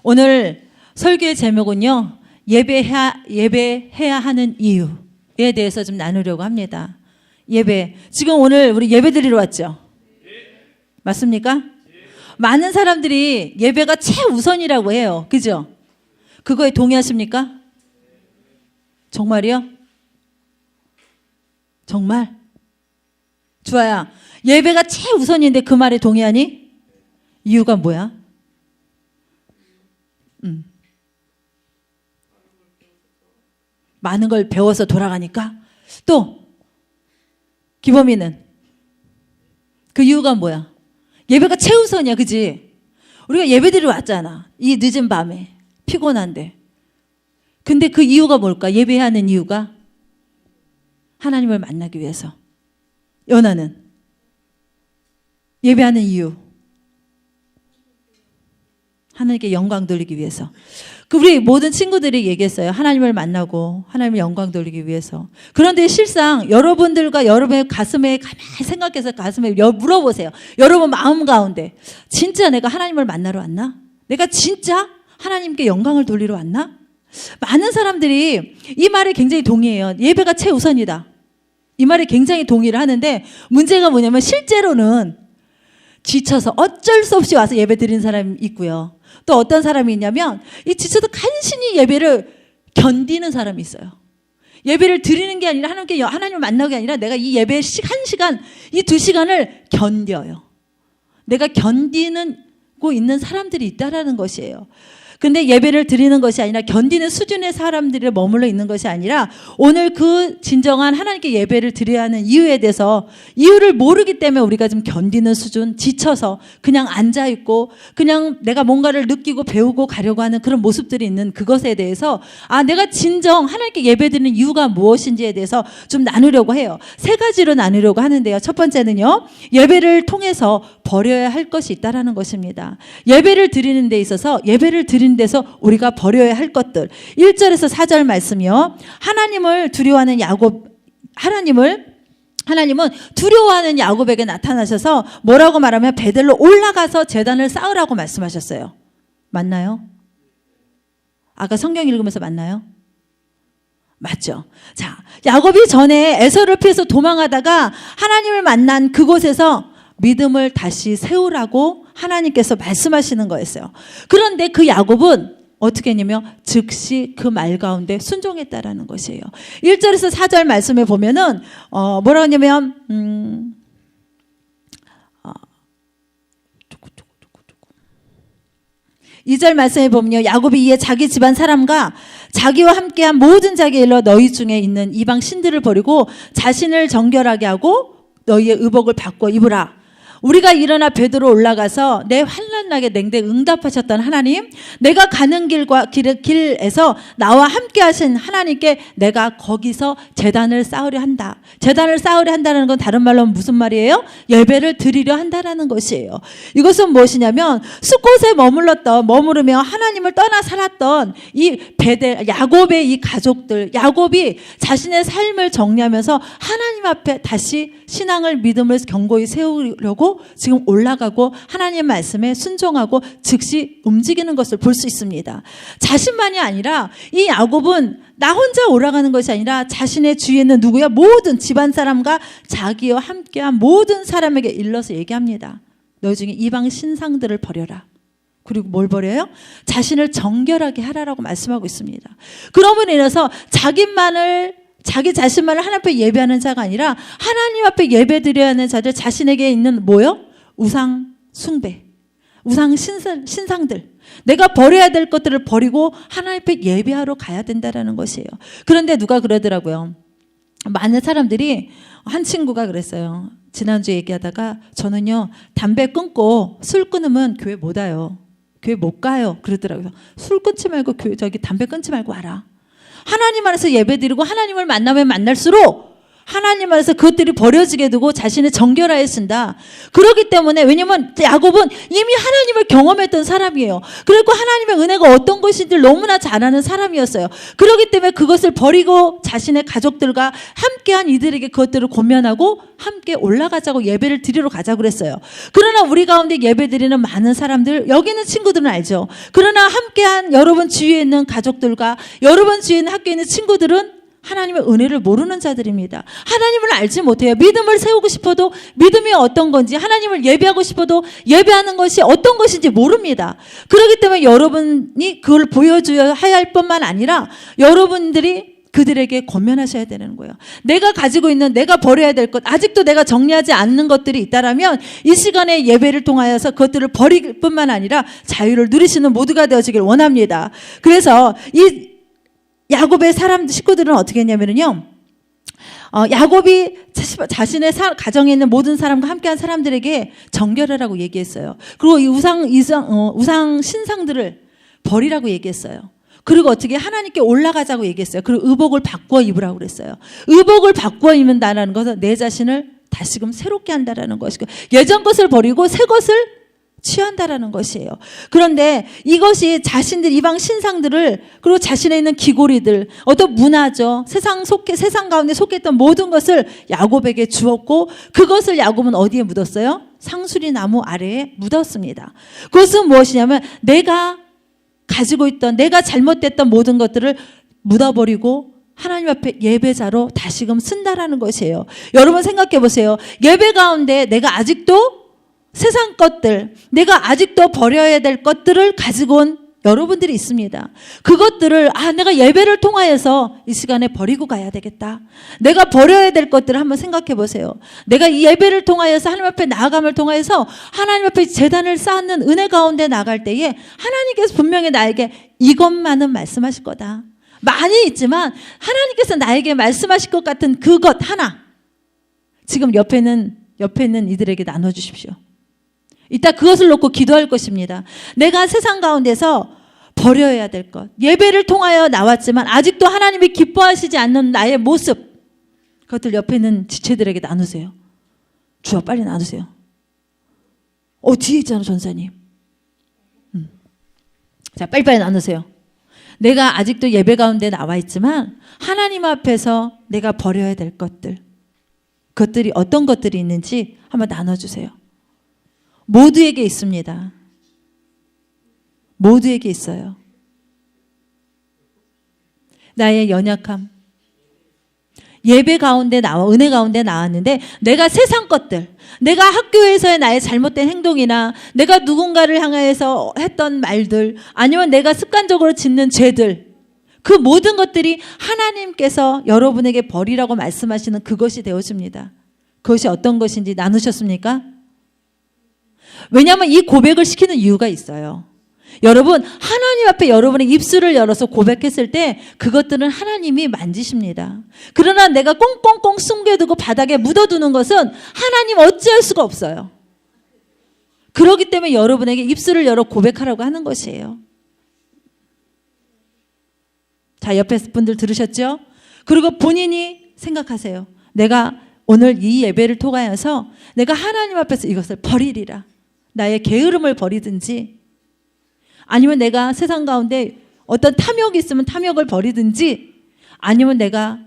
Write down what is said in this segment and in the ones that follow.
오늘 설교의 제목은요, 예배해야 하는 이유에 대해서 좀 나누려고 합니다. 예배. 지금 오늘 우리 예배 드리러 왔죠? 맞습니까? 많은 사람들이 예배가 최우선이라고 해요. 그죠? 그거에 동의하십니까? 정말이요? 정말? 주아야, 예배가 최우선인데 그 말에 동의하니? 이유가 뭐야? 많은 걸 배워서 돌아가니까? 또 기범이는 그 이유가 뭐야? 예배가 최우선이야, 그지? 우리가 예배드리러 왔잖아. 이 늦은 밤에 피곤한데. 근데 그 이유가 뭘까? 예배해야 하는 이유가 하나님을 만나기 위해서. 연아는 예배하는 이유, 하나님께 영광 돌리기 위해서. 우리 모든 친구들이 얘기했어요. 하나님을 만나고 하나님의 영광 돌리기 위해서. 그런데 실상 여러분들과 여러분의 가슴에 가만히 생각해서 가슴에 물어보세요. 여러분 마음 가운데 진짜 내가 하나님을 만나러 왔나? 내가 진짜 하나님께 영광을 돌리러 왔나? 많은 사람들이 이 말에 굉장히 동의해요. 예배가 최우선이다. 이 말에 굉장히 동의를 하는데, 문제가 뭐냐면 실제로는 지쳐서 어쩔 수 없이 와서 예배 드리는 사람이 있고요. 또 어떤 사람이 있냐면 이 지쳐도 간신히 예배를 견디는 사람이 있어요. 예배를 드리는 게 아니라 하나님을 만나는 게 아니라 내가 이 예배 한 시간, 이 2시간을 견뎌요. 내가 견디고 있는 사람들이 있다라는 것이에요. 근데 예배를 드리는 것이 아니라 견디는 수준의 사람들이 머물러 있는 것이 아니라 오늘 그 진정한 하나님께 예배를 드려야 하는 이유에 대해서 이유를 모르기 때문에 우리가 좀 견디는 수준, 지쳐서 그냥 앉아있고 그냥 내가 뭔가를 느끼고 배우고 가려고 하는 그런 모습들이 있는 그것에 대해서 내가 진정 하나님께 예배 드리는 이유가 무엇인지에 대해서 좀 나누려고 해요. 3가지로 나누려고 하는데요. 첫 번째는요, 예배를 통해서 버려야 할 것이 있다라는 것입니다. 예배를 드리는 데 있어서 예배를 드리는 데서 우리가 버려야 할 것들. 1절에서 4절 말씀이요. 하나님은 두려워하는 야곱에게 나타나셔서 뭐라고 말하면 베델로 올라가서 제단을 쌓으라고 말씀하셨어요. 맞나요? 아까 성경 읽으면서 맞나요? 맞죠? 자, 야곱이 전에 에서를 피해서 도망하다가 하나님을 만난 그곳에서 믿음을 다시 세우라고 하나님께서 말씀하시는 거였어요. 그런데 그 야곱은 어떻게 했냐면 즉시 그 말 가운데 순종했다라는 것이에요. 1절에서 4절 말씀에 보면은 뭐라고 하냐면 2절 말씀에 보면요, 야곱이 이에 자기 집안 사람과 자기와 함께한 모든 자기의 일로 너희 중에 있는 이방 신들을 버리고 자신을 정결하게 하고 너희의 의복을 바꿔 입으라. 우리가 일어나 베드로 올라가서 내 환난 나게 냉대 응답하셨던 하나님, 내가 가는 길에서 나와 함께 하신 하나님께 내가 거기서 제단을 쌓으려 한다. 제단을 쌓으려 한다는 건 다른 말로 무슨 말이에요? 예배를 드리려 한다라는 것이에요. 이것은 무엇이냐면 숫곳에 머무르며 하나님을 떠나 살았던 이 야곱의 이 가족들, 야곱이 자신의 삶을 정리하면서 하나님 앞에 다시 신앙을, 믿음을 견고히 세우려고 지금 올라가고 하나님의 말씀에 순종하고 즉시 움직이는 것을 볼 수 있습니다. 자신만이 아니라 이 야곱은 나 혼자 올라가는 것이 아니라 자신의 주위에 있는 누구야? 모든 집안 사람과 자기와 함께한 모든 사람에게 일러서 얘기합니다. 너희 중에 이방 신상들을 버려라. 그리고 뭘 버려요? 자신을 정결하게 하라라고 말씀하고 있습니다. 그러므로 인해서 자기 자신만을 하나님 앞에 예배하는 자가 아니라 하나님 앞에 예배 드려야 하는 자들, 자신에게 있는 뭐요? 우상 숭배, 우상 신상들, 내가 버려야 될 것들을 버리고 하나님 앞에 예배하러 가야 된다는 것이에요. 그런데 누가 그러더라고요. 많은 사람들이, 한 친구가 그랬어요. 지난주에 얘기하다가 저는요, 담배 끊고 술 끊으면 교회 못 와요. 교회 못 가요. 그러더라고요. 술 끊지 말고 담배 끊지 말고 와라. 하나님 안에서 예배드리고 하나님을 만나면 만날수록 하나님 안에서 그것들이 버려지게 두고 자신의 정결하에 쓴다. 그렇기 때문에, 왜냐면 야곱은 이미 하나님을 경험했던 사람이에요. 그리고 하나님의 은혜가 어떤 것인지 너무나 잘 아는 사람이었어요. 그렇기 때문에 그것을 버리고 자신의 가족들과 함께한 이들에게 그것들을 권면하고 함께 올라가자고 예배를 드리러 가자고 그랬어요. 그러나 우리 가운데 예배 드리는 많은 사람들, 여기 있는 친구들은 알죠. 그러나 함께한 여러분 주위에 있는 가족들과 여러분 주위에 있는 학교에 있는 친구들은 하나님의 은혜를 모르는 자들입니다. 하나님을 알지 못해요. 믿음을 세우고 싶어도 믿음이 어떤 건지, 하나님을 예배하고 싶어도 예배하는 것이 어떤 것인지 모릅니다. 그렇기 때문에 여러분이 그걸 보여줘야 할 뿐만 아니라 여러분들이 그들에게 권면하셔야 되는 거예요. 내가 가지고 있는, 내가 버려야 될 것, 아직도 내가 정리하지 않는 것들이 있다라면 이 시간에 예배를 통하여서 그것들을 버릴 뿐만 아니라 자유를 누리시는 모두가 되어지길 원합니다. 그래서 이 야곱의 식구들은 어떻게 했냐면요. 야곱이 자신의 가정에 있는 모든 사람과 함께한 사람들에게 정결하라고 얘기했어요. 그리고 이 우상 신상들을 버리라고 얘기했어요. 그리고 어떻게 하나님께 올라가자고 얘기했어요. 그리고 의복을 바꾸어 입으라고 그랬어요. 의복을 바꾸어 입는다는 것은 내 자신을 다시금 새롭게 한다라는 것이고, 예전 것을 버리고 새 것을 취한다라는 것이에요. 그런데 이것이 자신들 이방 신상들을, 그리고 자신에 있는 기고리들, 어떤 문화죠. 세상 가운데 속했던 모든 것을 야곱에게 주었고, 그것을 야곱은 어디에 묻었어요? 상수리 나무 아래에 묻었습니다. 그것은 무엇이냐면 내가 가지고 있던, 내가 잘못됐던 모든 것들을 묻어버리고 하나님 앞에 예배자로 다시금 쓴다라는 것이에요. 여러분 생각해 보세요. 예배 가운데 내가 아직도 세상 것들, 내가 아직도 버려야 될 것들을 가지고 온 여러분들이 있습니다. 그것들을 내가 예배를 통하여서 이 시간에 버리고 가야 되겠다. 내가 버려야 될 것들을 한번 생각해 보세요. 내가 이 예배를 통하여서 하나님 앞에 나아감을 통하여서 하나님 앞에 제단을 쌓는 은혜 가운데 나갈 때에 하나님께서 분명히 나에게 이것만은 말씀하실 거다. 많이 있지만 하나님께서 나에게 말씀하실 것 같은 그것 하나, 지금 옆에 있는 이들에게 나눠주십시오. 이따 그것을 놓고 기도할 것입니다. 내가 세상 가운데서 버려야 될 것, 예배를 통하여 나왔지만 아직도 하나님이 기뻐하시지 않는 나의 모습, 그것들 옆에 있는 지체들에게 나누세요. 주여, 빨리 나누세요. 뒤에 있잖아, 전사님. 자, 빨리빨리 나누세요. 내가 아직도 예배 가운데 나와 있지만 하나님 앞에서 내가 버려야 될 것들, 그것들이 어떤 것들이 있는지 한번 나눠주세요. 모두에게 있습니다. 모두에게 있어요. 나의 연약함, 예배 가운데 은혜 가운데 나왔는데 내가 세상 것들, 내가 학교에서의 나의 잘못된 행동이나 내가 누군가를 향해서 했던 말들, 아니면 내가 습관적으로 짓는 죄들, 그 모든 것들이 하나님께서 여러분에게 버리라고 말씀하시는 그것이 되어집니다. 그것이 어떤 것인지 나누셨습니까? 왜냐하면 이 고백을 시키는 이유가 있어요. 여러분, 하나님 앞에 여러분의 입술을 열어서 고백했을 때 그것들은 하나님이 만지십니다. 그러나 내가 꽁꽁꽁 숨겨두고 바닥에 묻어두는 것은 하나님 어찌할 수가 없어요. 그렇기 때문에 여러분에게 입술을 열어 고백하라고 하는 것이에요. 자, 옆에 분들 들으셨죠? 그리고 본인이 생각하세요. 내가 오늘 이 예배를 통하여서 내가 하나님 앞에서 이것을 버리리라. 나의 게으름을 버리든지, 아니면 내가 세상 가운데 어떤 탐욕이 있으면 탐욕을 버리든지, 아니면 내가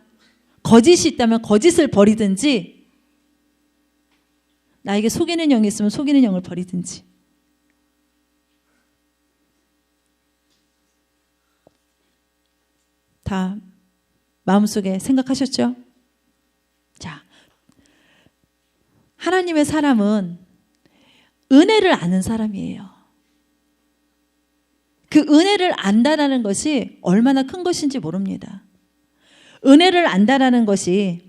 거짓이 있다면 거짓을 버리든지, 나에게 속이는 영이 있으면 속이는 영을 버리든지. 다 마음속에 생각하셨죠? 자, 하나님의 사람은 은혜를 아는 사람이에요. 그 은혜를 안다라는 것이 얼마나 큰 것인지 모릅니다. 은혜를 안다라는 것이,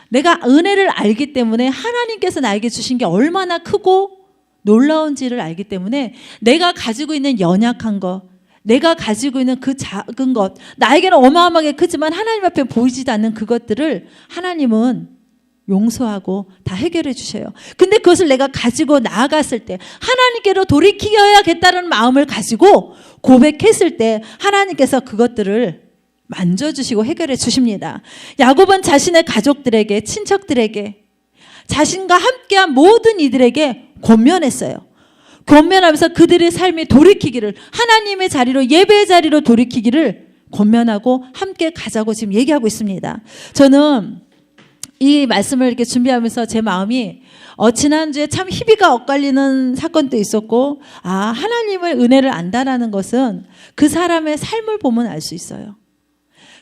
내가 은혜를 알기 때문에 하나님께서 나에게 주신 게 얼마나 크고 놀라운지를 알기 때문에 내가 가지고 있는 연약한 것, 내가 가지고 있는 그 작은 것, 나에게는 어마어마하게 크지만 하나님 앞에 보이지도 않는 그것들을 하나님은 용서하고 다 해결해 주셔요. 근데 그것을 내가 가지고 나아갔을 때, 하나님께로 돌이켜야겠다는 마음을 가지고 고백했을 때 하나님께서 그것들을 만져주시고 해결해 주십니다. 야곱은 자신의 가족들에게, 친척들에게, 자신과 함께한 모든 이들에게 권면했어요. 권면하면서 그들의 삶이 돌이키기를, 하나님의 자리로, 예배의 자리로 돌이키기를 권면하고 함께 가자고 지금 얘기하고 있습니다. 저는 이 말씀을 이렇게 준비하면서 제 마음이 지난주에 참 희비가 엇갈리는 사건도 있었고, 하나님의 은혜를 안다라는 것은 그 사람의 삶을 보면 알 수 있어요.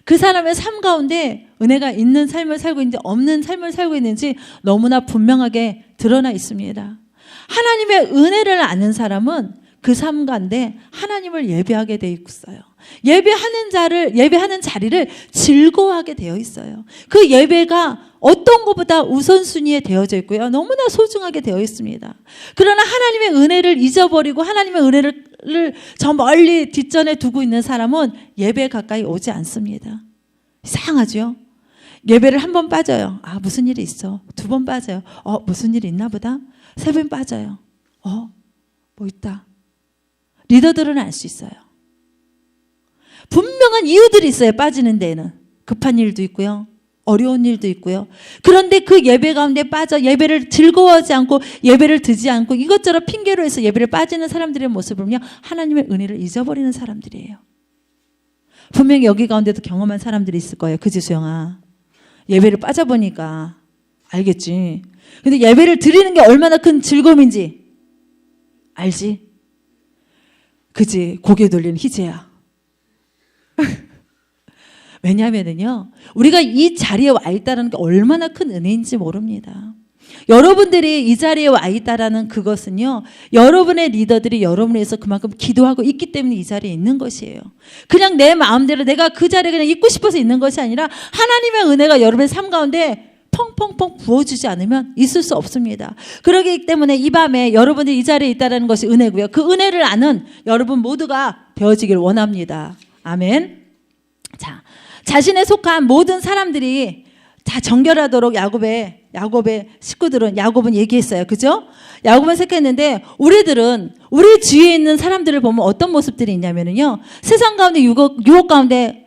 그 사람의 삶 가운데 은혜가 있는 삶을 살고 있는지 없는 삶을 살고 있는지 너무나 분명하게 드러나 있습니다. 하나님의 은혜를 아는 사람은 그 삶 가운데 하나님을 예배하게 되어 있어요. 예배하는 자리를 즐거워하게 되어 있어요. 그 예배가 어떤 것보다 우선순위에 되어져 있고요. 너무나 소중하게 되어 있습니다. 그러나 하나님의 은혜를 잊어버리고 하나님의 은혜를 저 멀리 뒷전에 두고 있는 사람은 예배에 가까이 오지 않습니다. 이상하죠? 예배를 한 번 빠져요. 무슨 일이 있어. 2번 빠져요. 무슨 일이 있나 보다. 3번 빠져요. 뭐 있다. 리더들은 알 수 있어요. 분명한 이유들이 있어요. 빠지는 데에는. 급한 일도 있고요. 어려운 일도 있고요. 그런데 그 예배 가운데 빠져 예배를 즐거워하지 않고 예배를 드지 않고 이것저것 핑계로 해서 예배를 빠지는 사람들의 모습을 보면 하나님의 은혜를 잊어버리는 사람들이에요. 분명히 여기 가운데도 경험한 사람들이 있을 거예요. 그지 수영아. 예배를 빠져보니까 알겠지. 근데 예배를 드리는 게 얼마나 큰 즐거움인지 알지? 그지? 고개 돌리는 희재야. 왜냐하면요, 우리가 이 자리에 와 있다는 게 얼마나 큰 은혜인지 모릅니다. 여러분들이 이 자리에 와 있다라는 그것은요, 여러분의 리더들이 여러분을 위해서 그만큼 기도하고 있기 때문에 이 자리에 있는 것이에요. 그냥 내 마음대로 내가 그 자리에 그냥 있고 싶어서 있는 것이 아니라 하나님의 은혜가 여러분의 삶 가운데 펑펑펑 부어주지 않으면 있을 수 없습니다. 그렇기 때문에 이 밤에 여러분들이 이 자리에 있다는 것이 은혜고요. 그 은혜를 아는 여러분 모두가 되어지길 원합니다. 아멘. 자, 자신에 속한 모든 사람들이 다 정결하도록 야곱의 식구들은 야곱은 얘기했어요. 그죠? 야곱은 생각했는데 우리들은 우리 주위에 있는 사람들을 보면 어떤 모습들이 있냐면요. 세상 가운데 유혹 가운데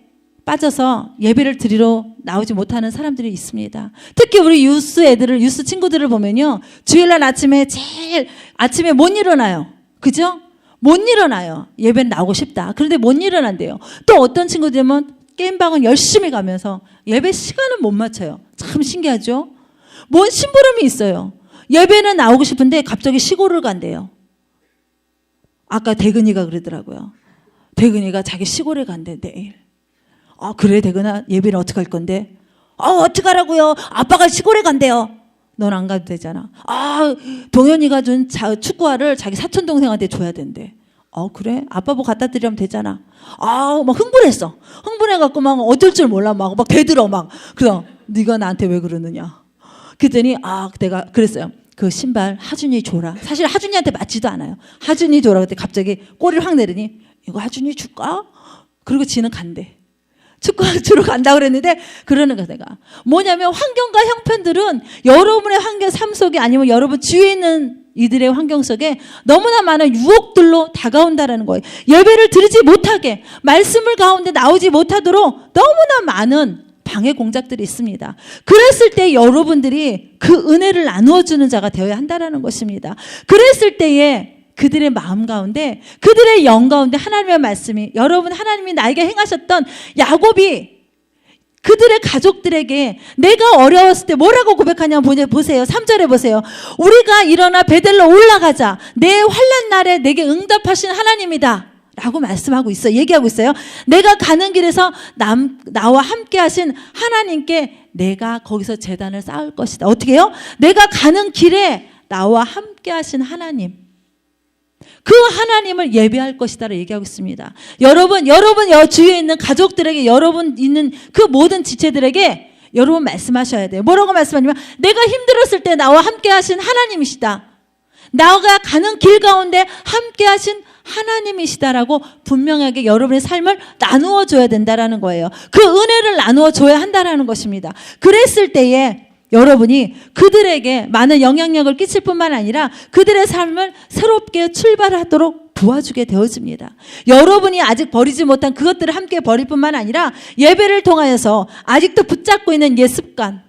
빠져서 예배를 드리러 나오지 못하는 사람들이 있습니다. 특히 우리 유스 친구들을 보면요. 주일날 아침에 못 일어나요. 그죠? 못 일어나요. 예배는 나오고 싶다. 그런데 못 일어난대요. 또 어떤 친구들은 게임방은 열심히 가면서 예배 시간은 못 맞춰요. 참 신기하죠? 뭔 심부름이 있어요. 예배는 나오고 싶은데 갑자기 시골을 간대요. 아까 대근이가 그러더라고요. 대근이가 자기 시골에 간대 내일. 그래 대근아 예배는 어떡할 건데? 어떡하라고요? 아빠가 시골에 간대요. 넌 안 가도 되잖아. 동현이가 준 축구화를 자기 사촌 동생한테 줘야 된대. 그래? 아빠 뭐 갖다 드리면 되잖아. 막 흥분했어. 흥분해갖고 막 어쩔 줄 몰라. 막 대들어 막. 그래서 네가 나한테 왜 그러느냐. 그랬더니 내가 그랬어요. 그 신발 하준이 줘라. 사실 하준이한테 맞지도 않아요. 하준이 줘라. 그때 갑자기 꼬리를 확 내더니 이거 하준이 줄까? 그리고 지는 간대. 축구 주러 간다고 그랬는데 그러는 거야 내가. 뭐냐면 환경과 형편들은 여러분의 삶 속에 아니면 여러분 주위에 있는 이들의 환경 속에 너무나 많은 유혹들로 다가온다라는 거예요. 예배를 드리지 못하게, 말씀을 가운데 나오지 못하도록 너무나 많은 방해 공작들이 있습니다. 그랬을 때 여러분들이 그 은혜를 나누어주는 자가 되어야 한다는 것입니다. 그랬을 때에 그들의 마음 가운데, 그들의 영 가운데 하나님의 말씀이, 여러분 하나님이 나에게 행하셨던 야곱이 그들의 가족들에게 내가 어려웠을 때 뭐라고 고백하냐 보세요. 3절에 보세요. 우리가 일어나 베델로 올라가자. 내 환난 날에 내게 응답하신 하나님이다 라고 말씀하고 있어요. 얘기하고 있어요. 내가 가는 길에서 나와 함께 하신 하나님께 내가 거기서 제단을 쌓을 것이다. 어떻게 해요? 내가 가는 길에 나와 함께 하신 하나님, 그 하나님을 예배할 것이다 라고 얘기하고 있습니다. 여러분 주위에 있는 가족들에게, 여러분 있는 그 모든 지체들에게 여러분 말씀하셔야 돼요. 뭐라고 말씀하냐면 내가 힘들었을 때 나와 함께 하신 하나님이시다. 나가 가는 길 가운데 함께 하신 하나님이시다라고 분명하게 여러분의 삶을 나누어 줘야 된다라는 거예요. 그 은혜를 나누어 줘야 한다라는 것입니다. 그랬을 때에 여러분이 그들에게 많은 영향력을 끼칠 뿐만 아니라 그들의 삶을 새롭게 출발하도록 도와주게 되어집니다. 여러분이 아직 버리지 못한 그것들을 함께 버릴 뿐만 아니라 예배를 통하여서 아직도 붙잡고 있는 옛 습관,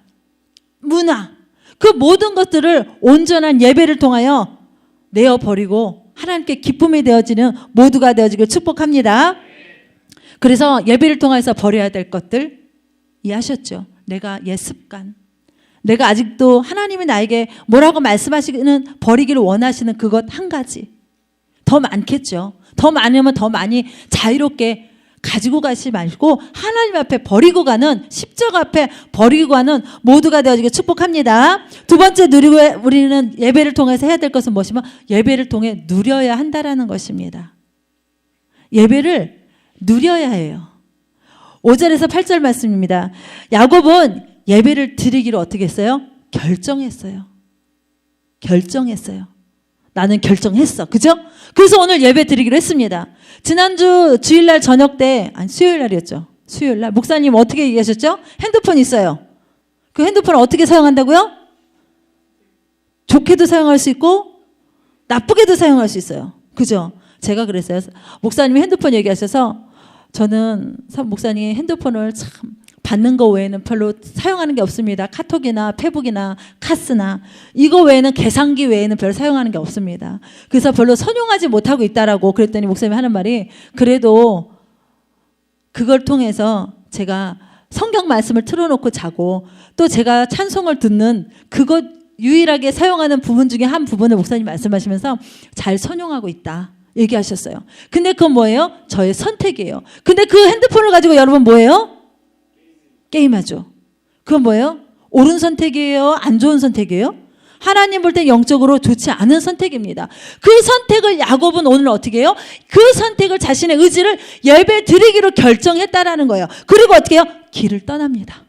문화, 그 모든 것들을 온전한 예배를 통하여 내어버리고 하나님께 기쁨이 되어지는 모두가 되어지길 축복합니다. 그래서 예배를 통해서 버려야 될 것들 이해하셨죠? 내가 옛 습관, 내가 아직도 하나님이 나에게 뭐라고 말씀하시는 버리기를 원하시는 그것 한 가지, 더 많겠죠. 더 많으면 더 많이 자유롭게 가지고 가지 말고 하나님 앞에 버리고 가는, 십자가 앞에 버리고 가는 모두가 되어지길 축복합니다. 두 번째 우리는 예배를 통해서 해야 될 것은 무엇이면 예배를 통해 누려야 한다라는 것입니다. 예배를 누려야 해요. 5절에서 8절 말씀입니다. 야곱은 예배를 드리기로 어떻게 했어요? 결정했어요. 나는 결정했어. 그죠? 그래서 오늘 예배 드리기로 했습니다. 지난주 주일날 저녁 때, 아니 수요일날이었죠. 수요일날 목사님 어떻게 얘기하셨죠? 핸드폰 있어요. 그 핸드폰을 어떻게 사용한다고요? 좋게도 사용할 수 있고 나쁘게도 사용할 수 있어요. 그죠? 제가 그랬어요. 목사님이 핸드폰 얘기하셔서 저는 목사님 핸드폰을 참 받는 거 외에는 별로 사용하는 게 없습니다. 카톡이나 페북이나 카스나 이거 외에는 계산기 외에는 별로 사용하는 게 없습니다. 그래서 별로 선용하지 못하고 있다라고 그랬더니 목사님이 하는 말이 그래도 그걸 통해서 제가 성경 말씀을 틀어놓고 자고 또 제가 찬송을 듣는 그것 유일하게 사용하는 부분 중에 한 부분을 목사님 말씀하시면서 잘 선용하고 있다 얘기하셨어요. 근데 그건 뭐예요? 저의 선택이에요. 근데 그 핸드폰을 가지고 여러분 뭐예요? 게임하죠. 그건 뭐예요? 옳은 선택이에요? 안 좋은 선택이에요? 하나님 볼 때 영적으로 좋지 않은 선택입니다. 그 선택을 야곱은 오늘 어떻게 해요? 그 선택을 자신의 의지를 예배 드리기로 결정했다라는 거예요. 그리고 어떻게 해요? 길을 떠납니다.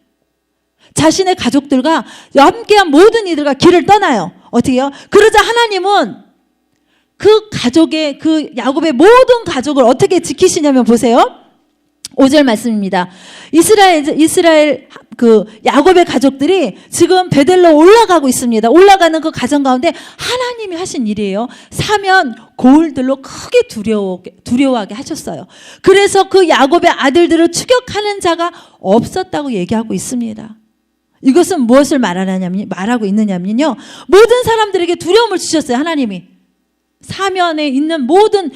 자신의 가족들과 함께한 모든 이들과 길을 떠나요. 어떻게 해요? 그러자 하나님은 그 가족의 그 야곱의 모든 가족을 어떻게 지키시냐면 보세요. 5절 말씀입니다. 이스라엘 그 야곱의 가족들이 지금 베델로 올라가고 있습니다. 올라가는 그 가정 가운데 하나님이 하신 일이에요. 사면 고울들로 크게 두려워하게 하셨어요. 그래서 그 야곱의 아들들을 추격하는 자가 없었다고 얘기하고 있습니다. 이것은 무엇을 말하고 있느냐면요. 모든 사람들에게 두려움을 주셨어요. 하나님이. 사면에 있는 모든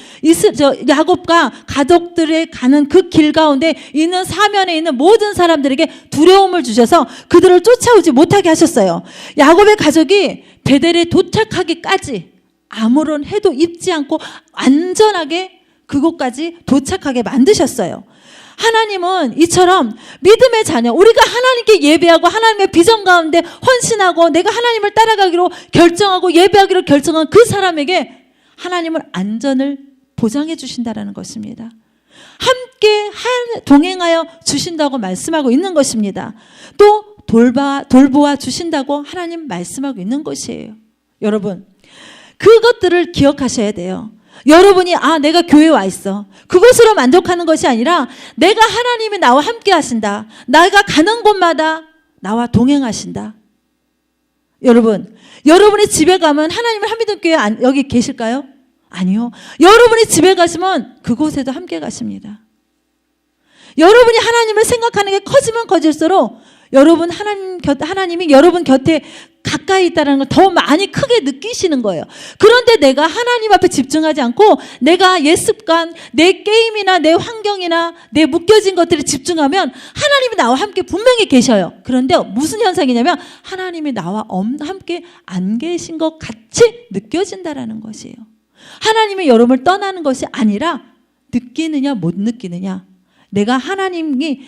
야곱과 가족들의 가는 그 길 가운데 있는 사면에 있는 모든 사람들에게 두려움을 주셔서 그들을 쫓아오지 못하게 하셨어요. 야곱의 가족이 베델에 도착하기까지 아무런 해도 입지 않고 안전하게 그곳까지 도착하게 만드셨어요. 하나님은 이처럼 믿음의 자녀, 우리가 하나님께 예배하고 하나님의 비전 가운데 헌신하고 내가 하나님을 따라가기로 결정하고 예배하기로 결정한 그 사람에게 하나님은 안전을 보장해 주신다라는 것입니다. 함께 동행하여 주신다고 말씀하고 있는 것입니다. 또 돌보아 주신다고 하나님 말씀하고 있는 것이에요. 여러분, 그것들을 기억하셔야 돼요. 여러분이 내가 교회에 와 있어. 그것으로 만족하는 것이 아니라 내가 하나님이 나와 함께 하신다. 내가 가는 곳마다 나와 동행하신다. 여러분, 여러분이 집에 가면 하나님을 한미동교회 여기 계실까요? 아니요. 여러분이 집에 가시면 그곳에도 함께 가십니다. 여러분이 하나님을 생각하는 게 커지면 커질수록 하나님이 여러분 곁에 가까이 있다는 걸 더 많이 크게 느끼시는 거예요. 그런데 내가 하나님 앞에 집중하지 않고 내가 옛 습관, 내 게임이나 내 환경이나 내 묶여진 것들에 집중하면 하나님이 나와 함께 분명히 계셔요. 그런데 무슨 현상이냐면 하나님이 나와 함께 안 계신 것 같이 느껴진다라는 것이에요. 하나님이 여러분을 떠나는 것이 아니라 느끼느냐 못 느끼느냐. 내가 하나님을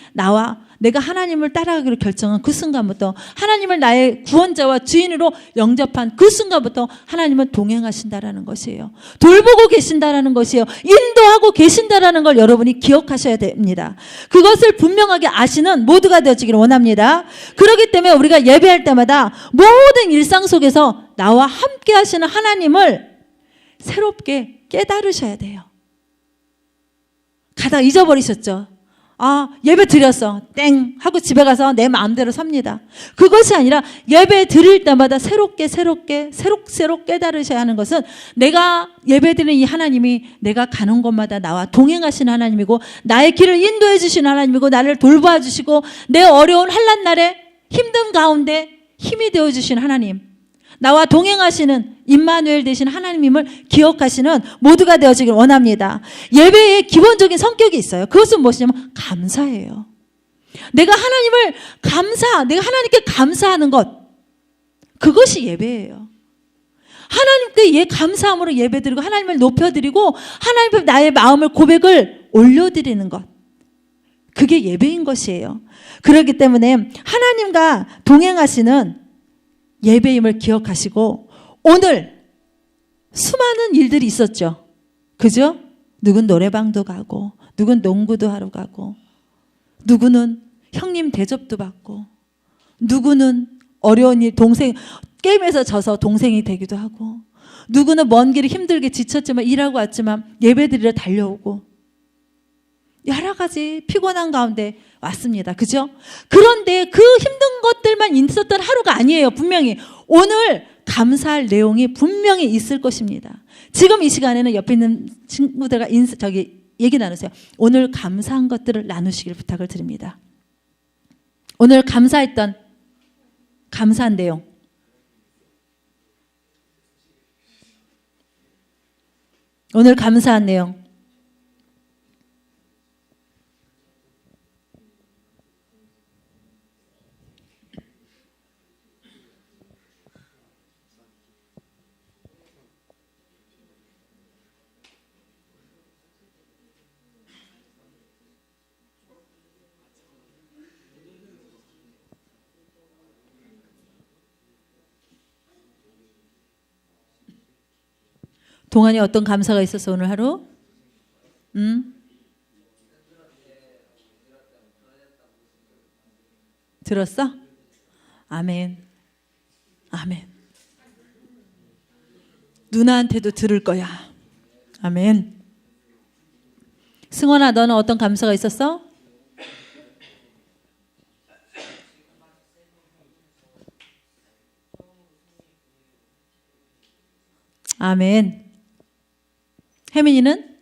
따라가기로 결정한 그 순간부터 하나님을 나의 구원자와 주인으로 영접한 그 순간부터 하나님은 동행하신다라는 것이에요. 돌보고 계신다라는 것이에요. 인도하고 계신다라는 걸 여러분이 기억하셔야 됩니다. 그것을 분명하게 아시는 모두가 되어지기를 원합니다. 그렇기 때문에 우리가 예배할 때마다 모든 일상 속에서 나와 함께 하시는 하나님을 새롭게 깨달으셔야 돼요. 가다가 잊어버리셨죠? 예배 드렸어. 땡 하고 집에 가서 내 마음대로 삽니다. 그것이 아니라 예배 드릴 때마다 새롭게 깨달으셔야 하는 것은 내가 예배 드리는 이 하나님이 내가 가는 곳마다 나와 동행하시는 하나님이고 나의 길을 인도해 주시는 하나님이고 나를 돌봐 주시고 내 어려운 환난 날에 힘든 가운데 힘이 되어 주시는 하나님, 나와 동행하시는 임마누엘 되신 하나님임을 기억하시는 모두가 되어지길 원합니다. 예배의 기본적인 성격이 있어요. 그것은 무엇이냐면 감사예요. 내가 하나님께 감사하는 것, 그것이 예배예요. 하나님께 감사함으로 예배드리고 하나님을 높여드리고 하나님 앞에 나의 마음을 고백을 올려드리는 것, 그게 예배인 것이에요. 그렇기 때문에 하나님과 동행하시는 예배임을 기억하시고, 오늘 수많은 일들이 있었죠. 그죠? 누군 노래방도 가고, 누군 농구도 하러 가고, 누구는 형님 대접도 받고, 누구는 어려운 일, 게임에서 져서 동생이 되기도 하고, 누구는 먼 길을 힘들게 지쳤지만 일하고 왔지만 예배드리러 달려오고, 여러 가지 피곤한 가운데 왔습니다. 그죠? 그런데 그 힘든 것들만 있었던 하루가 아니에요. 분명히 오늘 감사할 내용이 분명히 있을 것입니다. 지금 이 시간에는 옆에 있는 친구들과 얘기 나누세요. 오늘 감사한 것들을 나누시길 부탁을 드립니다. 오늘 감사한 내용. 오늘 감사한 내용. 동안이 어떤 감사가 있었어 오늘 하루? 들었어? 아멘. 아멘. 누나한테도 들을 거야. 아멘. 승원아, 너는 어떤 감사가 있었어? 아멘. 혜민이는?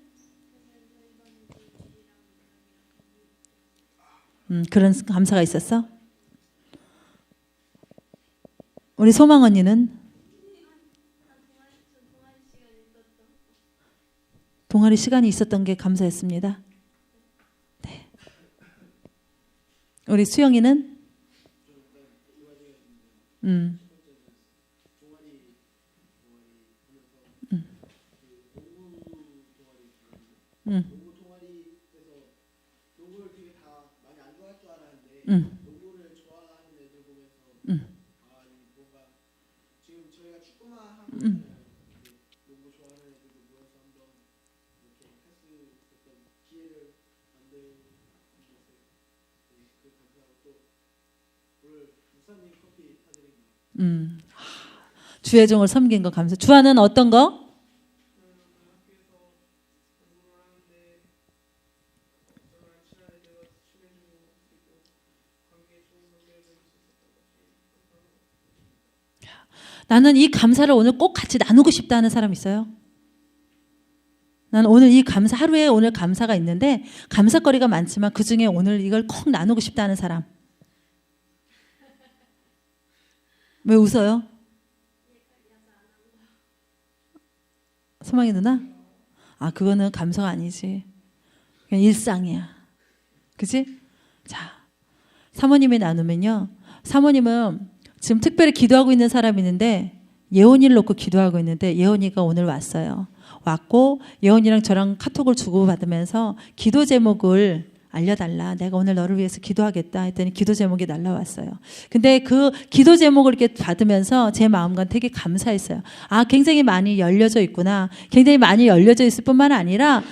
그런 감사가 있었어? 우리 소망 언니는? 동아리 시간이 있었던 게 감사했습니다. 네. 우리 수영이는? 농구 동아리에서 농구를 되게 다 많이 안 좋아할 줄 알았는데 농구를 좋아하는 애들 보면서 뭔가 지금 저희가 축구만 하고 있잖아요. 농구 좋아하는 애들도 모여서 한번 이렇게 할 수 있었던 기회를 만드는 것에 그 감사하고, 또 오늘 목사님 커피 사드립니다. 주의 종을 섬긴 거 감사. 주아는 어떤 거? 나는 이 감사를 오늘 꼭 같이 나누고 싶다 하는 사람 있어요? 나는 오늘 이 감사, 하루에 오늘 감사가 있는데 감사거리가 많지만 그중에 오늘 이걸 꼭 나누고 싶다 하는 사람. 왜 웃어요? 소망이 누나? 그거는 감사가 아니지. 그냥 일상이야. 그치? 자, 사모님이 나누면요. 사모님은 지금 특별히 기도하고 있는 사람이 있는데 예원이를 놓고 기도하고 있는데 예원이가 오늘 왔고 예원이랑 저랑 카톡을 주고받으면서 기도 제목을 알려달라. 내가 오늘 너를 위해서 기도하겠다 했더니 기도 제목이 날라왔어요. 근데 그 기도 제목을 이렇게 받으면서 제 마음과 되게 감사했어요. 굉장히 많이 열려져 있구나. 굉장히 많이 열려져 있을 뿐만 아니라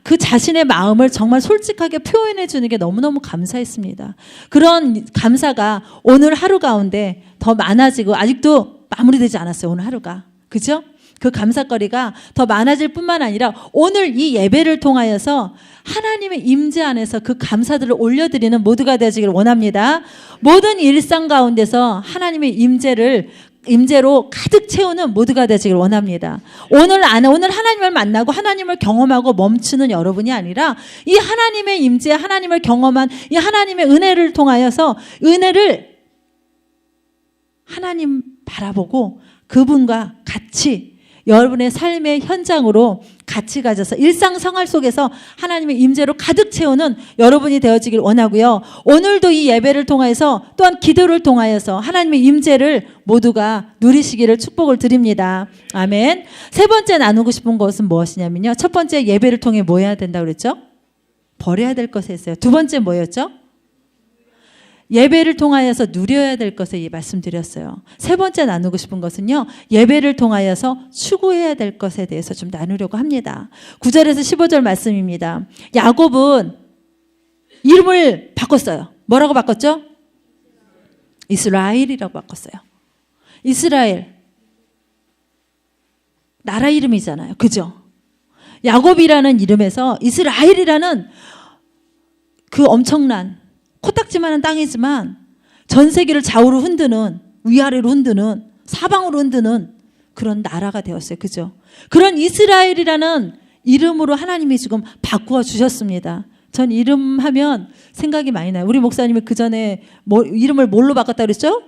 그 자신의 마음을 정말 솔직하게 표현해 주는 게 너무너무 감사했습니다. 그런 감사가 오늘 하루 가운데 더 많아지고 아직도 마무리되지 않았어요. 오늘 하루가. 그죠? 그 감사거리가 더 많아질 뿐만 아니라 오늘 이 예배를 통하여서 하나님의 임재 안에서 그 감사들을 올려드리는 모두가 되어지기를 원합니다. 모든 일상 가운데서 하나님의 임재로 가득 채우는 모두가 되시길 원합니다. 오늘 하나님을 만나고 하나님을 경험하고 멈추는 여러분이 아니라 이 하나님의 임재, 하나님을 경험한 이 하나님의 은혜를 통하여서 은혜를 하나님 바라보고 그분과 같이 여러분의 삶의 현장으로 같이 가져서 일상 생활 속에서 하나님의 임재로 가득 채우는 여러분이 되어지길 원하고요. 오늘도 이 예배를 통해서 또한 기도를 통하여서 하나님의 임재를 모두가 누리시기를 축복을 드립니다. 아멘. 세 번째 나누고 싶은 것은 무엇이냐면요. 첫 번째 예배를 통해 뭐 해야 된다고 그랬죠? 버려야 될 것이 있어요. 두 번째 뭐였죠? 예배를 통하여서 누려야 될 것을 말씀드렸어요. 세 번째 나누고 싶은 것은요. 예배를 통하여서 추구해야 될 것에 대해서 좀 나누려고 합니다. 9절에서 15절 말씀입니다. 야곱은 이름을 바꿨어요. 뭐라고 바꿨죠? 이스라엘이라고 바꿨어요. 이스라엘. 나라 이름이잖아요. 그죠? 야곱이라는 이름에서 이스라엘이라는 그 엄청난 코딱지만한 땅이지만 전 세계를 좌우로 흔드는, 위아래로 흔드는, 사방으로 흔드는 그런 나라가 되었어요. 그죠? 그런 이스라엘이라는 이름으로 하나님이 지금 바꾸어 주셨습니다. 전 이름 하면 생각이 많이 나요. 우리 목사님이 그 전에 이름을 뭘로 바꿨다 그랬죠?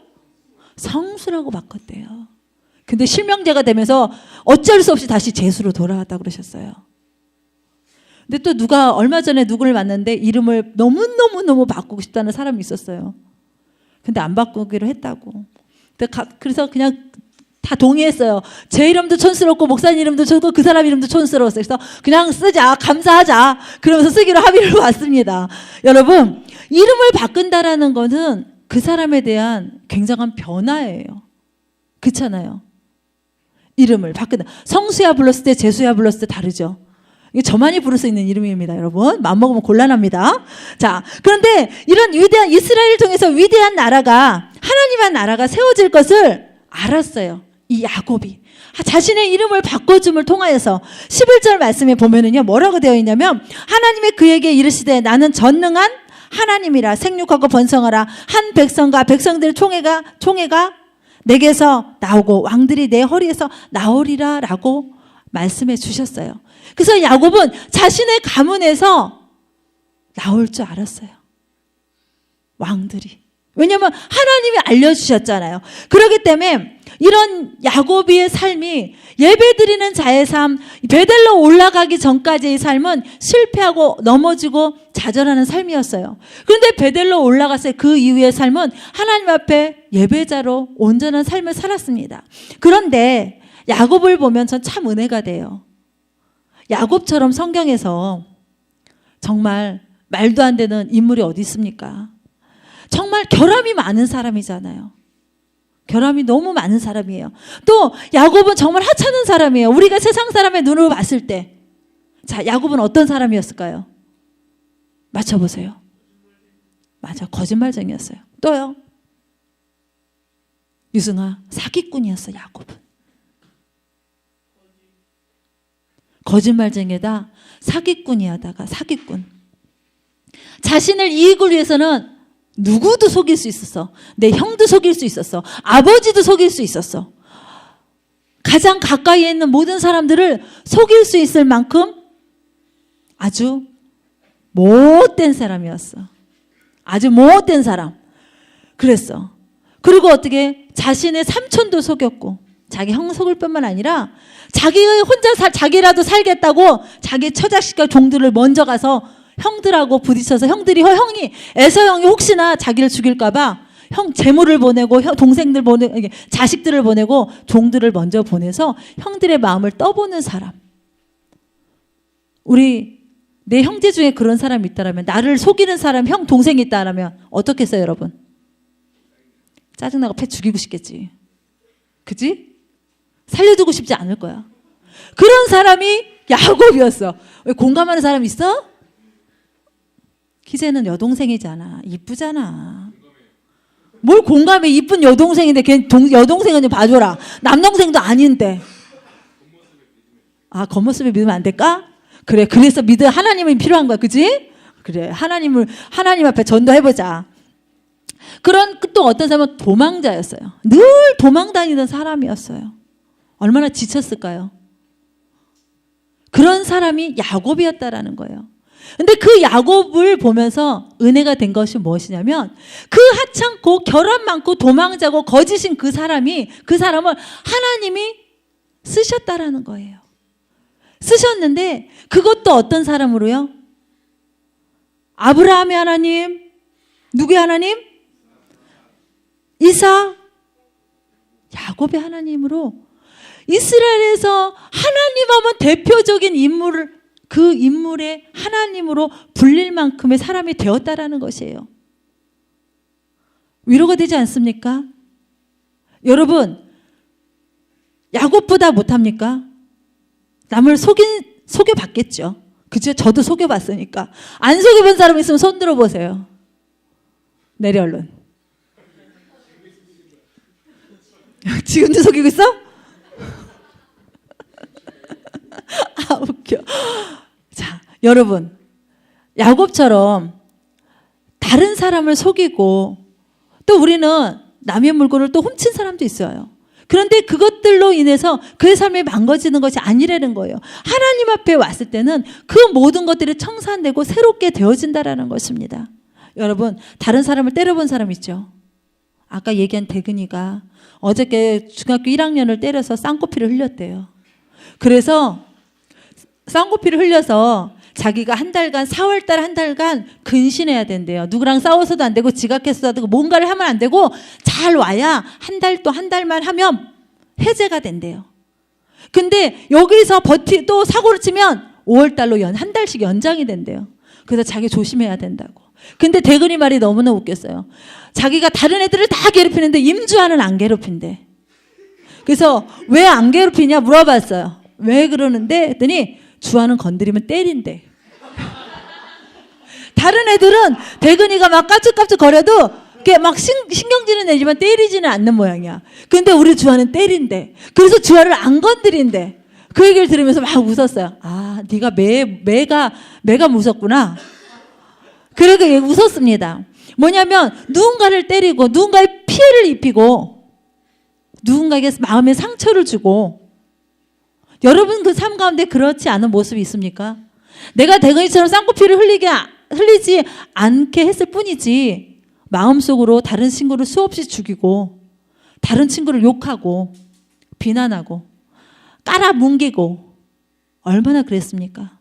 성수라고 바꿨대요. 근데 실명제가 되면서 어쩔 수 없이 다시 제수로 돌아왔다 그러셨어요. 근데 또 누가 얼마 전에 누구를 만났는데 이름을 너무너무 바꾸고 싶다는 사람이 있었어요. 근데 안 바꾸기로 했다고. 그래서 그냥 다 동의했어요. 제 이름도 촌스럽고 목사님 이름도 촌스럽고 그 사람 이름도 촌스러웠어요. 그래서 그냥 쓰자, 감사하자. 그러면서 쓰기로 합의를 왔습니다. 여러분, 이름을 바꾼다라는 것은 그 사람에 대한 굉장한 변화예요. 그렇잖아요. 이름을 바꾼다. 성수야 불렀을 때 제수야 불렀을 때 다르죠. 이게 저만이 부를 수 있는 이름입니다, 여러분. 마음먹으면 곤란합니다. 자, 그런데 이런 위대한 이스라엘을 통해서 위대한 나라가, 하나님의 나라가 세워질 것을 알았어요. 이 야곱이. 자신의 이름을 바꿔줌을 통하여서 11절 말씀에 보면은요, 뭐라고 되어 있냐면, 하나님의 그에게 이르시되 나는 전능한 하나님이라 생육하고 번성하라. 한 백성과 백성들의 총회가 내게서 나오고 왕들이 내 허리에서 나오리라 라고 말씀해 주셨어요. 그래서 야곱은 자신의 가문에서 나올 줄 알았어요. 왕들이. 왜냐하면 하나님이 알려주셨잖아요. 그렇기 때문에 이런 야곱의 삶이 예배드리는 자의 삶, 베델로 올라가기 전까지의 삶은 실패하고 넘어지고 좌절하는 삶이었어요. 그런데 베델로 올라갔을 그 이후의 삶은 하나님 앞에 예배자로 온전한 삶을 살았습니다. 그런데 야곱을 보면 전 참 은혜가 돼요. 야곱처럼 성경에서 정말 말도 안 되는 인물이 어디 있습니까? 정말 결함이 많은 사람이잖아요. 결함이 너무 많은 사람이에요. 또 야곱은 정말 하찮은 사람이에요. 우리가 세상 사람의 눈으로 봤을 때. 자, 야곱은 어떤 사람이었을까요? 맞춰보세요. 맞아, 거짓말쟁이였어요. 또요? 유승아, 사기꾼이었어, 야곱은. 거짓말쟁이다, 사기꾼이하다가 사기꾼. 자신을 이익을 위해서는 누구도 속일 수 있었어. 내 형도 속일 수 있었어. 아버지도 속일 수 있었어. 가장 가까이에 있는 모든 사람들을 속일 수 있을 만큼 아주 못된 사람이었어. 아주 못된 사람. 그랬어. 그리고 어떻게 자신의 삼촌도 속였고 자기 형 속을 뿐만 아니라 자기가 혼자 자기라도 살겠다고 자기 처자식과 종들을 먼저 가서 형들하고 부딪혀서 형이 에서 형이 혹시나 자기를 죽일까봐 형 재물을 보내고 동생들 보내고 자식들을 보내고 종들을 먼저 보내서 형들의 마음을 떠보는 사람. 내 형제 중에 그런 사람이 있다라면, 나를 속이는 사람, 형 동생이 있다라면 어떻겠어요, 여러분? 짜증나고 패 죽이고 싶겠지. 그지? 살려두고 싶지 않을 거야. 그런 사람이 야곱이었어. 왜 공감하는 사람 있어? 희재는 여동생이잖아. 이쁘잖아. 뭘 공감해. 이쁜 여동생인데 걔 여동생은 좀 봐줘라. 남동생도 아닌데. 아, 겉모습에 믿으면 안 될까? 그래, 그래서 하나님이 필요한 거야, 그지? 그래, 하나님 앞에 전도해보자. 그런 또 어떤 사람은 도망자였어요. 늘 도망 다니던 사람이었어요. 얼마나 지쳤을까요? 그런 사람이 야곱이었다라는 거예요. 근데 그 야곱을 보면서 은혜가 된 것이 무엇이냐면, 그 하찮고 결함 많고 도망자고 거짓인 그 사람을 하나님이 쓰셨다라는 거예요. 쓰셨는데 그것도 어떤 사람으로요? 아브라함의 하나님, 누구의 하나님? 이삭, 야곱의 하나님으로, 이스라엘에서 하나님 하면 대표적인 인물을, 그 인물의 하나님으로 불릴 만큼의 사람이 되었다라는 것이에요. 위로가 되지 않습니까? 여러분, 야곱보다 못합니까? 남을 속여봤겠죠. 그죠? 저도 속여봤으니까. 안 속여본 사람 있으면 손 들어보세요. 내려 얼른. 지금도 속이고 있어? 아, 웃겨. 자, 여러분, 야곱처럼 다른 사람을 속이고, 또 우리는 남의 물건을 또 훔친 사람도 있어요. 그런데 그것들로 인해서 그의 삶이 망가지는 것이 아니라는 거예요. 하나님 앞에 왔을 때는 그 모든 것들이 청산되고 새롭게 되어진다라는 것입니다. 여러분, 다른 사람을 때려본 사람 있죠? 아까 얘기한 대근이가 어저께 중학교 1학년을 때려서 쌍코피를 흘렸대요. 그래서 쌍코피를 흘려서 자기가 한 달간, 4월달 한 달간 근신해야 된대요. 누구랑 싸워서도 안 되고 지각해서도 안 되고 뭔가를 하면 안 되고 잘 와야 한 달만 하면 해제가 된대요. 근데 여기서 또 사고를 치면 5월달로 한 달씩 연장이 된대요. 그래서 자기 조심해야 된다고. 근데 대근이 말이 너무나 웃겼어요. 자기가 다른 애들을 다 괴롭히는데 임주환은 안 괴롭힌대. 그래서 왜 안 괴롭히냐 물어봤어요. 왜 그러는데 했더니 주환은 건드리면 때린대. 다른 애들은 대근이가 막 까쭉까쭉 거려도 이렇게 막 신경질은 내지만 때리지는 않는 모양이야. 근데 우리 주환은 때린대. 그래서 주환을 안 건드린대. 그 얘기를 들으면서 막 웃었어요. 아, 네가 매가 무섭구나. 그래서 웃었습니다. 뭐냐면 누군가를 때리고 누군가의 피해를 입히고 누군가에게 마음의 상처를 주고, 여러분 그 삶 가운데 그렇지 않은 모습이 있습니까? 내가 대근이처럼 쌍코피를 흘리지 않게 했을 뿐이지 마음속으로 다른 친구를 수없이 죽이고 다른 친구를 욕하고 비난하고 깔아뭉개고 얼마나 그랬습니까?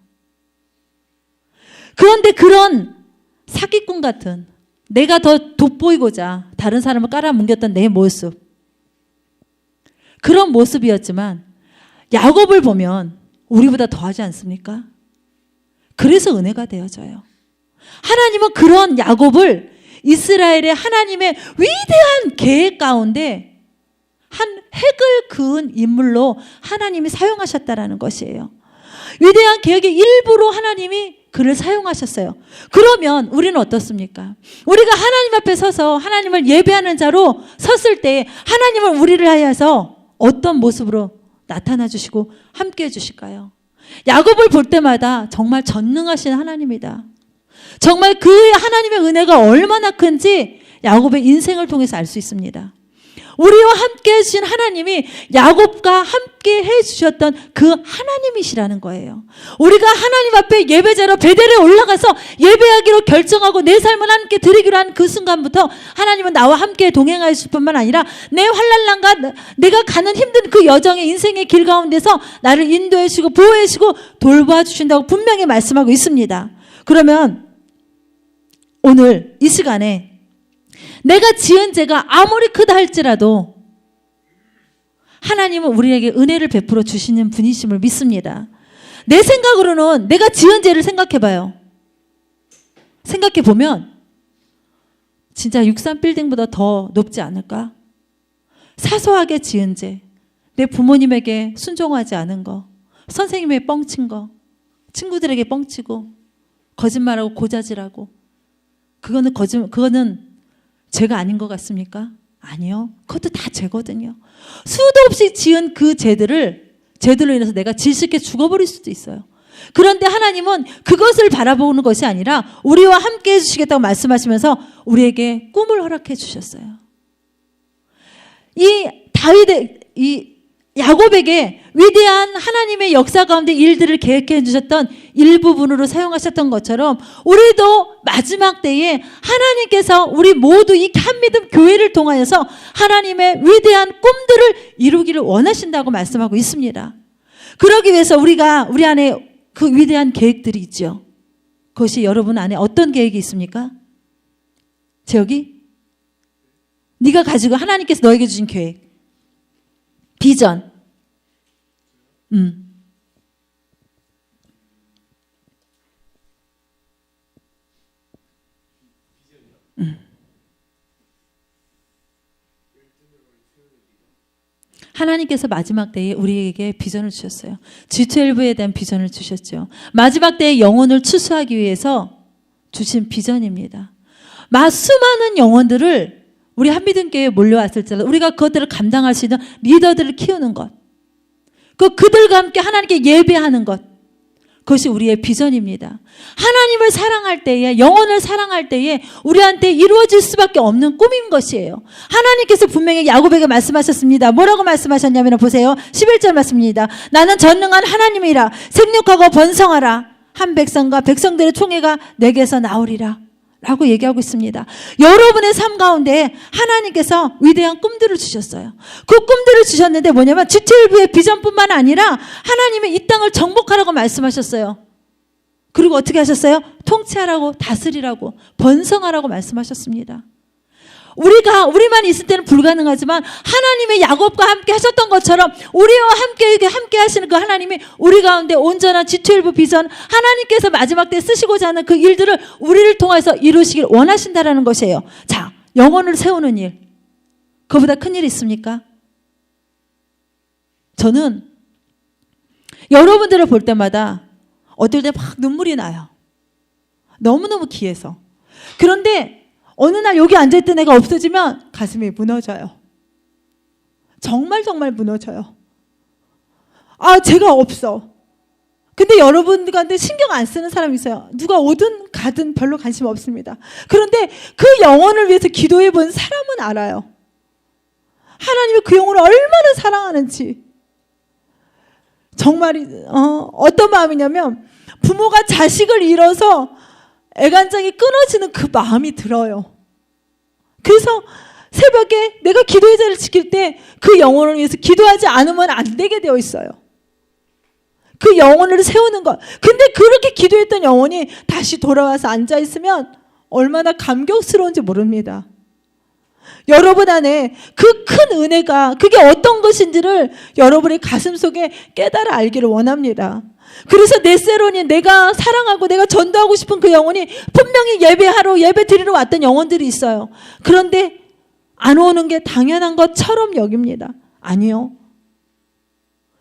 그런데 그런 사기꾼 같은, 내가 더 돋보이고자 다른 사람을 깔아뭉겼던 내 모습, 그런 모습이었지만 야곱을 보면 우리보다 더하지 않습니까? 그래서 은혜가 되어져요. 하나님은 그런 야곱을 이스라엘의 하나님의 위대한 계획 가운데 한 획을 그은 인물로 하나님이 사용하셨다라는 것이에요. 위대한 계획의 일부로 하나님이 그를 사용하셨어요. 그러면 우리는 어떻습니까? 우리가 하나님 앞에 서서 하나님을 예배하는 자로 섰을 때 하나님은 우리를 하여서 어떤 모습으로 나타나 주시고 함께 해 주실까요? 야곱을 볼 때마다 정말 전능하신 하나님이다. 정말 그의 하나님의 은혜가 얼마나 큰지 야곱의 인생을 통해서 알 수 있습니다. 우리와 함께 해주신 하나님이 야곱과 함께 해주셨던 그 하나님이시라는 거예요. 우리가 하나님 앞에 예배자로 베델에 올라가서 예배하기로 결정하고 내 삶을 함께 드리기로 한 그 순간부터 하나님은 나와 함께 동행하실 뿐만 아니라 내 환난과 내가 가는 힘든 그 여정의 인생의 길 가운데서 나를 인도해 주시고 보호해 주시고 돌봐 주신다고 분명히 말씀하고 있습니다. 그러면 오늘 이 시간에 내가 지은 죄가 아무리 크다 할지라도 하나님은 우리에게 은혜를 베풀어 주시는 분이심을 믿습니다. 내 생각으로는 내가 지은 죄를 생각해봐요. 생각해보면 진짜 63빌딩보다 더 높지 않을까? 사소하게 지은 죄, 내 부모님에게 순종하지 않은 거, 선생님에게 뻥친 거, 친구들에게 뻥치고 거짓말하고 고자질하고, 그거는 죄가 아닌 것 같습니까? 아니요. 그것도 다 죄거든요. 수도 없이 지은 그 죄들로 인해서 내가 질식해 죽어버릴 수도 있어요. 그런데 하나님은 그것을 바라보는 것이 아니라 우리와 함께 해주시겠다고 말씀하시면서 우리에게 꿈을 허락해 주셨어요. 이 야곱에게 위대한 하나님의 역사 가운데 일들을 계획해 주셨던 일부분으로 사용하셨던 것처럼 우리도 마지막 때에 하나님께서 우리 모두 이 한믿음 교회를 통하여서 하나님의 위대한 꿈들을 이루기를 원하신다고 말씀하고 있습니다. 그러기 위해서 우리 안에 그 위대한 계획들이 있죠. 그것이 여러분 안에 어떤 계획이 있습니까? 재혁이? 네가 가지고 하나님께서 너에게 주신 계획. 비전. 하나님께서 마지막 때에 우리에게 비전을 주셨어요. G12에 대한 비전을 주셨죠. 마지막 때에 영혼을 추수하기 위해서 주신 비전입니다. 수많은 영혼들을 우리 한미든교회에 몰려왔을 때 우리가 그것들을 감당할 수 있는 리더들을 키우는 것, 그들과 함께 하나님께 예배하는 것, 그것이 우리의 비전입니다. 하나님을 사랑할 때에, 영혼을 사랑할 때에 우리한테 이루어질 수밖에 없는 꿈인 것이에요. 하나님께서 분명히 야곱에게 말씀하셨습니다. 뭐라고 말씀하셨냐면 보세요. 11절 말씀입니다. 나는 전능한 하나님이라 생육하고 번성하라. 한 백성과 백성들의 총회가 내게서 나오리라 라고 얘기하고 있습니다. 여러분의 삶 가운데 하나님께서 위대한 꿈들을 주셨어요. 그 꿈들을 주셨는데 뭐냐면 G12의 비전뿐만 아니라 하나님의 이 땅을 정복하라고 말씀하셨어요. 그리고 어떻게 하셨어요? 통치하라고, 다스리라고, 번성하라고 말씀하셨습니다. 우리만 있을 때는 불가능하지만 하나님의 야곱과 함께 하셨던 것처럼 우리와 함께 하시는 그 하나님이 우리 가운데 온전한 G12 비전, 하나님께서 마지막 때 쓰시고자 하는 그 일들을 우리를 통해서 이루시길 원하신다라는 것이에요. 자, 영혼을 세우는 일. 그보다 큰 일이 있습니까? 저는 여러분들을 볼 때마다 어떨 때 막 눈물이 나요. 너무너무 귀해서. 그런데 어느 날 여기 앉아있던 애가 없어지면 가슴이 무너져요. 정말 무너져요. 제가 없어. 근데 여러분들한테 신경 안 쓰는 사람이 있어요. 누가 오든 가든 별로 관심 없습니다. 그런데 그 영혼을 위해서 기도해 본 사람은 알아요. 하나님이 그 영혼을 얼마나 사랑하는지. 정말 어떤 마음이냐면 부모가 자식을 잃어서 애간장이 끊어지는 그 마음이 들어요. 그래서 새벽에 내가 기도의 자리를 지킬 때 그 영혼을 위해서 기도하지 않으면 안 되게 되어 있어요. 그 영혼을 세우는 것. 근데 그렇게 기도했던 영혼이 다시 돌아와서 앉아있으면 얼마나 감격스러운지 모릅니다. 여러분 안에 그 큰 은혜가 그게 어떤 것인지를 여러분의 가슴 속에 깨달아 알기를 원합니다. 그래서 넷세론이 내가 사랑하고 내가 전도하고 싶은 그 영혼이 분명히 예배 드리러 왔던 영혼들이 있어요. 그런데 안 오는 게 당연한 것처럼 여깁니다. 아니요.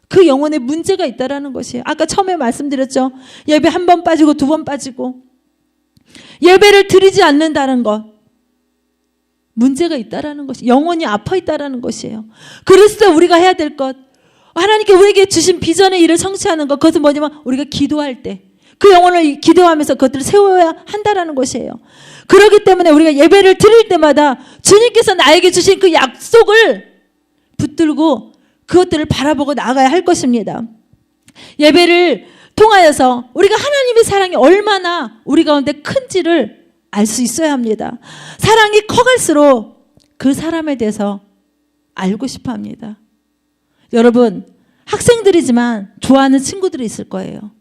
그 영혼에 문제가 있다라는 것이에요. 아까 처음에 말씀드렸죠. 예배 한 번 빠지고 두 번 빠지고 예배를 드리지 않는다는 것. 문제가 있다라는 것이, 영혼이 아파 있다라는 것이에요. 그래서 우리가 해야 될 것, 하나님께 우리에게 주신 비전의 일을 성취하는 것, 그것은 뭐냐면 우리가 기도할 때 그 영혼을 기도하면서 그것들을 세워야 한다라는 것이에요. 그렇기 때문에 우리가 예배를 드릴 때마다 주님께서 나에게 주신 그 약속을 붙들고 그것들을 바라보고 나아가야 할 것입니다. 예배를 통하여서 우리가 하나님의 사랑이 얼마나 우리 가운데 큰지를 알 수 있어야 합니다. 사랑이 커갈수록 그 사람에 대해서 알고 싶어 합니다. 여러분, 학생들이지만 좋아하는 친구들이 있을 거예요.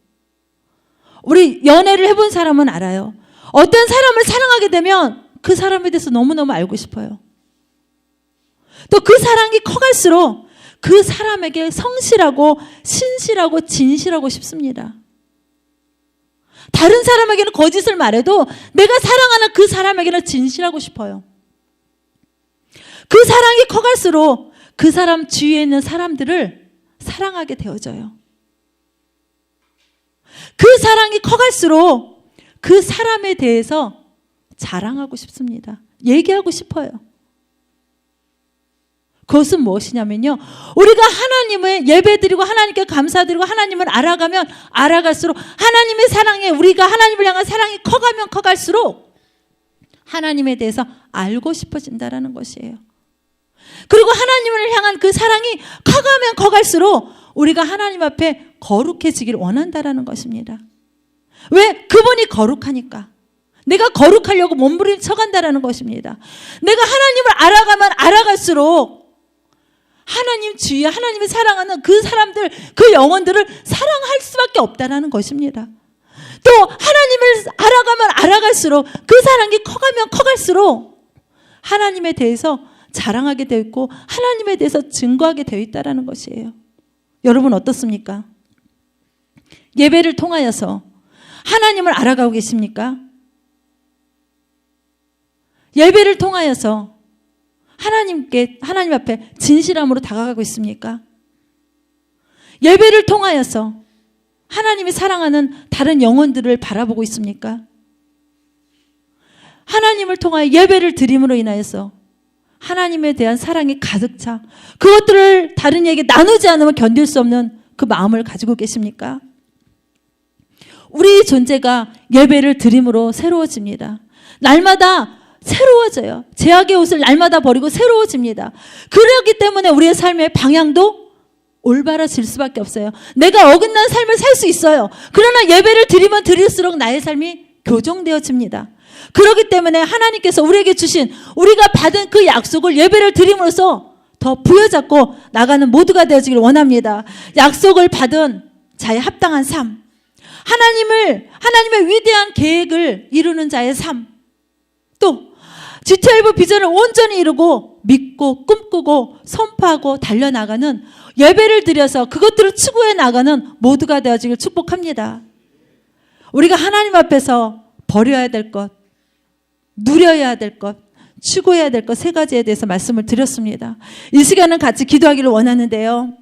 우리 연애를 해본 사람은 알아요. 어떤 사람을 사랑하게 되면 그 사람에 대해서 너무너무 알고 싶어요. 또 그 사랑이 커갈수록 그 사람에게 성실하고 신실하고 진실하고 싶습니다. 다른 사람에게는 거짓을 말해도 내가 사랑하는 그 사람에게는 진실하고 싶어요. 그 사랑이 커갈수록 그 사람 주위에 있는 사람들을 사랑하게 되어져요. 그 사랑이 커갈수록 그 사람에 대해서 자랑하고 싶습니다. 얘기하고 싶어요. 그것은 무엇이냐면요, 우리가 하나님을 예배드리고 하나님께 감사드리고 하나님을 알아가면 알아갈수록 하나님의 사랑에, 우리가 하나님을 향한 사랑이 커가면 커갈수록 하나님에 대해서 알고 싶어진다라는 것이에요. 그리고 하나님을 향한 그 사랑이 커가면 커갈수록 우리가 하나님 앞에 거룩해지길 원한다라는 것입니다. 왜? 그분이 거룩하니까. 내가 거룩하려고 몸부림쳐 간다라는 것입니다. 내가 하나님을 알아가면 알아갈수록 하나님 주위에 하나님이 사랑하는 그 사람들, 그 영혼들을 사랑할 수밖에 없다라는 것입니다. 또 하나님을 알아가면 알아갈수록 그 사랑이 커가면 커갈수록 하나님에 대해서 자랑하게 되어 있고 하나님에 대해서 증거하게 되어 있다라는 것이에요. 여러분 어떻습니까? 예배를 통하여서 하나님을 알아가고 계십니까? 예배를 통하여서 하나님 앞에 진실함으로 다가가고 있습니까? 예배를 통하여서 하나님이 사랑하는 다른 영혼들을 바라보고 있습니까? 하나님을 통하여 예배를 드림으로 인하여서 하나님에 대한 사랑이 가득 차 그것들을 다른 이에게 나누지 않으면 견딜 수 없는 그 마음을 가지고 계십니까? 우리 존재가 예배를 드림으로 새로워집니다. 날마다 새로워져요. 제약의 옷을 날마다 버리고 새로워집니다. 그렇기 때문에 우리의 삶의 방향도 올바라질 수밖에 없어요. 내가 어긋난 삶을 살 수 있어요. 그러나 예배를 드리면 드릴수록 나의 삶이 교정되어집니다. 그렇기 때문에 하나님께서 우리에게 주신, 우리가 받은 그 약속을 예배를 드림으로써 더 부여잡고 나가는 모두가 되어지길 원합니다. 약속을 받은 자의 합당한 삶, 하나님의 위대한 계획을 이루는 자의 삶, 또 G12 비전을 온전히 이루고 믿고 꿈꾸고 선포하고 달려나가는, 예배를 드려서 그것들을 추구해 나가는 모두가 되어지길 축복합니다. 우리가 하나님 앞에서 버려야 될 것, 누려야 될 것, 추구해야 될 것 세 가지에 대해서 말씀을 드렸습니다. 이 시간은 같이 기도하기를 원하는데요.